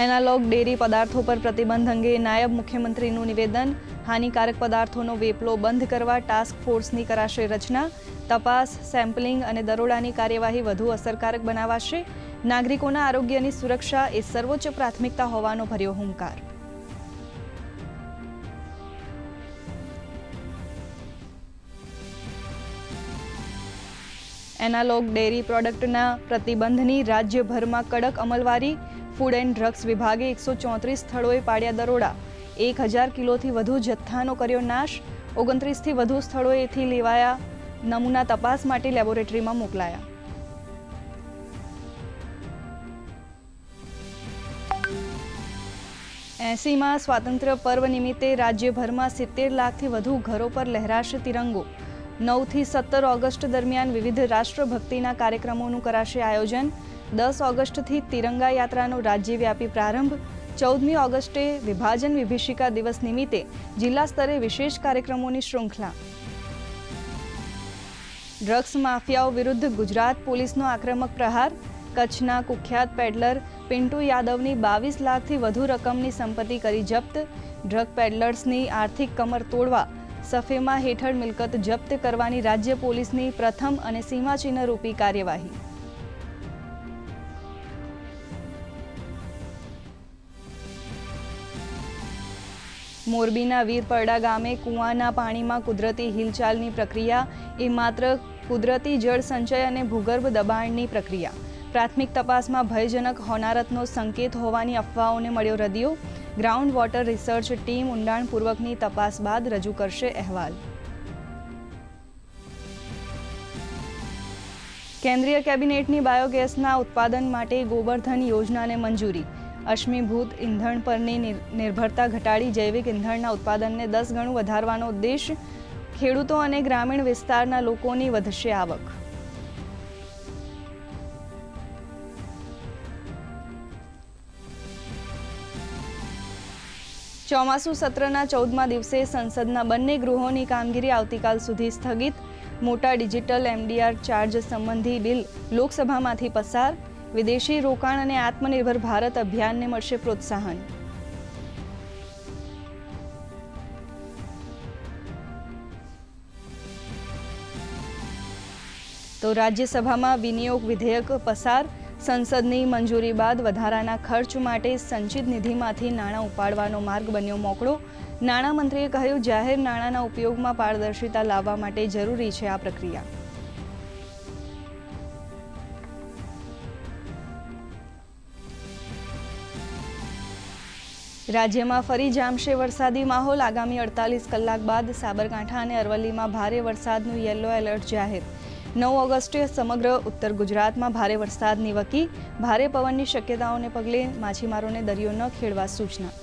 Analogue dairy પદાર્થો પર પ્રતિબંધ અંગે નાયબ મુખ્યમંત્રીનું નિવેદન. હાનિકારક પદાર્થોનો વેપલો બંધ કરવા ટાસ્ક ફોર્સની કરાશે રચના. તપાસ, સેમ્પલિંગ અને દરોડાની કાર્યવાહી વધુ અસરકારક બનાવાશે. નાગરિકોના આરોગ્યની સુરક્ષા એ સર્વોચ્ચ પ્રાથમિકતા હોવાનો ભર્યો હુંકાર. એનાલોગ ડેરી પ્રોડક્ટના પ્રતિબંધની રાજ્યભરમાં કડક અમલવારી. ફૂડ એન્ડ ડ્રગ્સ વિભાગે 134 સ્થળોએ પાડ્યા દરોડા. 1000 કિલોથી વધુ જથ્થાનો કર્યો નાશ. 29થી વધુ સ્થળોએથી લેવાયા નમૂના તપાસ માટે લેબોરેટરીમાં મોકલાયા. એંસીમાં સ્વાતંત્ર્ય પર્વ નિમિત્તે રાજ્યભરમાં 70 લાખથી વધુ ઘરો પર લહેરાશે તિરંગો. 9થી 17 ઓગસ્ટ દરમિયાન વિવિધ રાષ્ટ્રભક્તિના કાર્યક્રમોનું કરાશે આયોજન. 10 ઓગસ્ટથી તિરંગા યાત્રાનો રાજ્યવ્યાપી પ્રારંભ. 14મી ઓગસ્ટે વિભાજન વિભીષિકા દિવસ નિમિત્તે જિલ્લા સ્તરે વિશેષ કાર્યક્રમોની શૃંખલા. ડ્રગ્સ માફિયાઓ વિરુદ્ધ ગુજરાત પોલીસનો આક્રમક પ્રહાર. કચ્છના કુખ્યાત પેડલર પિન્ટુ યાદવની 22 લાખથી વધુ રકમની સંપત્તિ કરી જપ્ત. ડ્રગ પેડલર્સની આર્થિક કમર તોડવા સફેમા હેઠળ મિલકત જપ્ત કરવાની રાજ્ય પોલીસની પ્રથમ અને સીમાચિહ્નરૂપી કાર્યવાહી. મોરબીના વીરપરડા ગામે કૂવાના પાણીમાં કુદરતી હિલચાલની પ્રક્રિયા એ માત્ર કુદરતી જળ સંચય અને ભૂગર્ભ દબાણની પ્રક્રિયા. પ્રાથમિક તપાસમાં ભયજનક હોનારતનો સંકેત હોવાની અફવાઓને મળ્યો રદિયો. ગ્રાઉન્ડ વોટર રિસર્ચ ટીમ ઊંડાણપૂર્વકની તપાસ બાદ રજૂ કરશે અહેવાલ. કેન્દ્રીય કેબિનેટની બાયોગેસના ઉત્પાદન માટે ગોબરધન યોજનાને મંજૂરી. અશ્મિભૂત ઇંધણ પરની નિર્ભરતા ઘટાડી જૈવિક ઇંધણના ઉત્પાદનને 10 ગણું વધારવાનો ઉદ્દેશ. ખેડૂતો અને ગ્રામીણ વિસ્તારના લોકોની વધશે આવક. ચોમાસુ સત્રના 14મા દિવસે સંસદના બંને ગૃહોની કામગીરી આવતીકાલ સુધી સ્થગિત. મોટા ડિજિટલ એમડીઆર ચાર્જ સંબંધી બિલ લોકસભામાંથી પસાર. વિદેશી રોકાણ અને આત્મનિર્ભર ભારત અભિયાનને મળશે પ્રોત્સાહન. તો રાજ્યસભામાં વિનિયોગ વિધેયક પસાર. સંસદની મંજૂરી બાદ વધારાના ખર્ચ માટે સંચિત નિધિમાંથી નાણાં ઉપાડવાનો માર્ગ બન્યો મોકળો. નાણામંત્રીએ કહ્યું, જાહેર નાણાંના ઉપયોગમાં પારદર્શિતા લાવવા માટે જરૂરી છે આ પ્રક્રિયા. રાજ્યમાં ફરી જામશે વરસાદી માહોલ. આગામી 48 કલાક બાદ સાબરકાંઠા અને અરવલ્લીમાં ભારે વરસાદનું યલો એલર્ટ જાહેર. 9 ઓગસ્ટે સમગ્ર ઉત્તર ગુજરાતમાં ભારે વરસાદની વકી. ભારે પવનની શક્યતાઓને પગલે માછીમારોને દરિયો ન ખેડવા સૂચના.